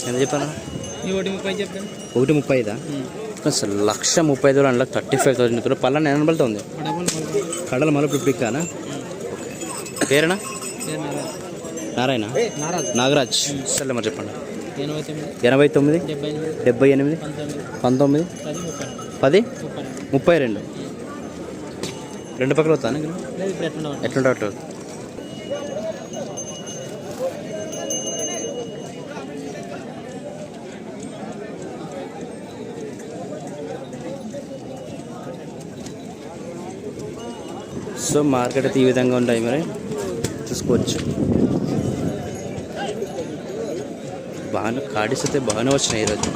ఎంత చెప్పాను? 1:30 చెప్తాను. 1:35 1,35,000 అందులో 35,000 పళ్ళ నేను పడుతుంది కడల మళ్ళీ ఇప్పుడు పిక్కానా? ఓకే పేరేనా? నారాయణ నాగరాజ్. సరే మరి చెప్పండి. 89 78 19 10 32 రెండు పక్కల వస్తాను ఎట్లుంటే అట్లా. సో మార్కెట్ అయితే ఈ విధంగా ఉంటాయి, మరి చూసుకోవచ్చు. బాగానే కాడీస్ అయితే బాగానే వచ్చినాయి ఈరోజు.